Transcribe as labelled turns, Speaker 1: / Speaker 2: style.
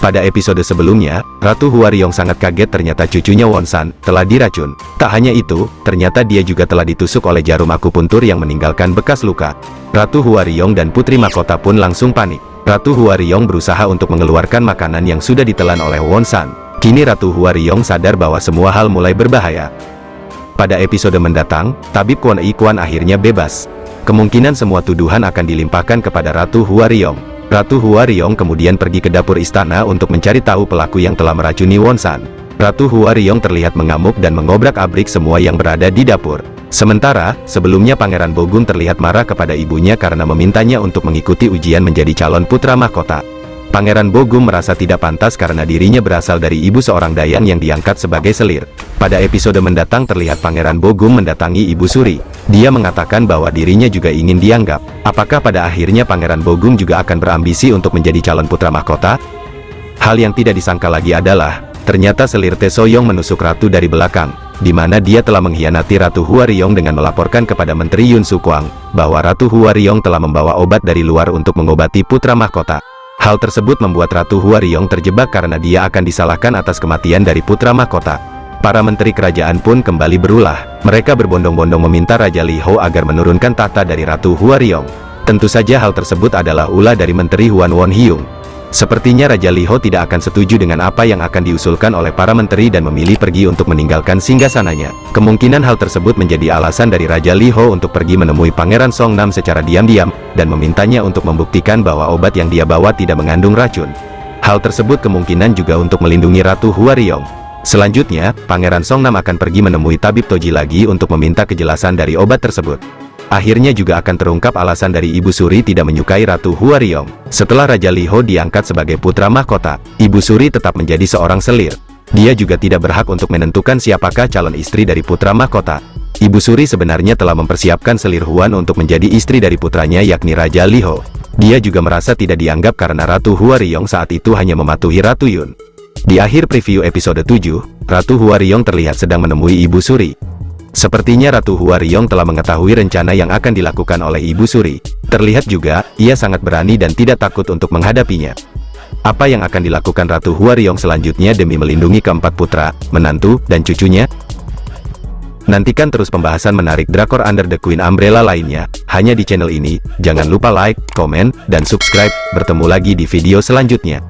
Speaker 1: Pada episode sebelumnya, Ratu Huariyong sangat kaget ternyata cucunya Wonsan telah diracun. Tak hanya itu, ternyata dia juga telah ditusuk oleh jarum akupuntur yang meninggalkan bekas luka. Ratu Huariyong dan Putri Mahkota pun langsung panik. Ratu Huariyong berusaha untuk mengeluarkan makanan yang sudah ditelan oleh Wonsan. Kini Ratu Huariyong sadar bahwa semua hal mulai berbahaya. Pada episode mendatang, tabib Kwon Yi Kwan akhirnya bebas. Kemungkinan semua tuduhan akan dilimpahkan kepada Ratu Huariyong. Ratu Huariyong kemudian pergi ke dapur istana untuk mencari tahu pelaku yang telah meracuni Wonsan. Ratu Huariyong terlihat mengamuk dan mengobrak-abrik semua yang berada di dapur. Sementara, sebelumnya Pangeran Bogung terlihat marah kepada ibunya karena memintanya untuk mengikuti ujian menjadi calon putra mahkota. Pangeran Bogung merasa tidak pantas karena dirinya berasal dari ibu seorang dayang yang diangkat sebagai selir. Pada episode mendatang terlihat Pangeran Bogung mendatangi Ibu Suri. Dia mengatakan bahwa dirinya juga ingin dianggap. Apakah pada akhirnya Pangeran Bogung juga akan berambisi untuk menjadi calon putra mahkota? Hal yang tidak disangka lagi adalah, ternyata selir Tae Soyong menusuk Ratu dari belakang, di mana dia telah mengkhianati Ratu Huariyong dengan melaporkan kepada Menteri Yun Su Kwang, bahwa Ratu Huariyong telah membawa obat dari luar untuk mengobati putra mahkota. Hal tersebut membuat Ratu Huariyong terjebak karena dia akan disalahkan atas kematian dari putra mahkota. Para menteri kerajaan pun kembali berulah. Mereka berbondong-bondong meminta Raja Li Hou agar menurunkan tahta dari Ratu Huariyong. Tentu saja hal tersebut adalah ulah dari Menteri Huan Won Hyung. Sepertinya Raja Li Hou tidak akan setuju dengan apa yang akan diusulkan oleh para menteri dan memilih pergi untuk meninggalkan singgasananya. Kemungkinan hal tersebut menjadi alasan dari Raja Li Hou untuk pergi menemui Pangeran Songnam secara diam-diam, dan memintanya untuk membuktikan bahwa obat yang dia bawa tidak mengandung racun. Hal tersebut kemungkinan juga untuk melindungi Ratu Huariyong. Selanjutnya, Pangeran Songnam akan pergi menemui Tabib Toji lagi untuk meminta kejelasan dari obat tersebut. Akhirnya juga akan terungkap alasan dari Ibu Suri tidak menyukai Ratu Huariyong. Setelah Raja Li Hou diangkat sebagai putra mahkota, Ibu Suri tetap menjadi seorang selir. Dia juga tidak berhak untuk menentukan siapakah calon istri dari putra mahkota. Ibu Suri sebenarnya telah mempersiapkan selir Huan untuk menjadi istri dari putranya yakni Raja Li Hou. Dia juga merasa tidak dianggap karena Ratu Huariyong saat itu hanya mematuhi Ratu Yun. Di akhir preview episode 7, Ratu Huariyong terlihat sedang menemui Ibu Suri. Sepertinya Ratu Huariyong telah mengetahui rencana yang akan dilakukan oleh Ibu Suri. Terlihat juga, ia sangat berani dan tidak takut untuk menghadapinya. Apa yang akan dilakukan Ratu Huariyong selanjutnya demi melindungi keempat putra, menantu, dan cucunya? Nantikan terus pembahasan menarik drakor Under the Queen Umbrella lainnya, hanya di channel ini. Jangan lupa like, komen, dan subscribe. Bertemu lagi di video selanjutnya.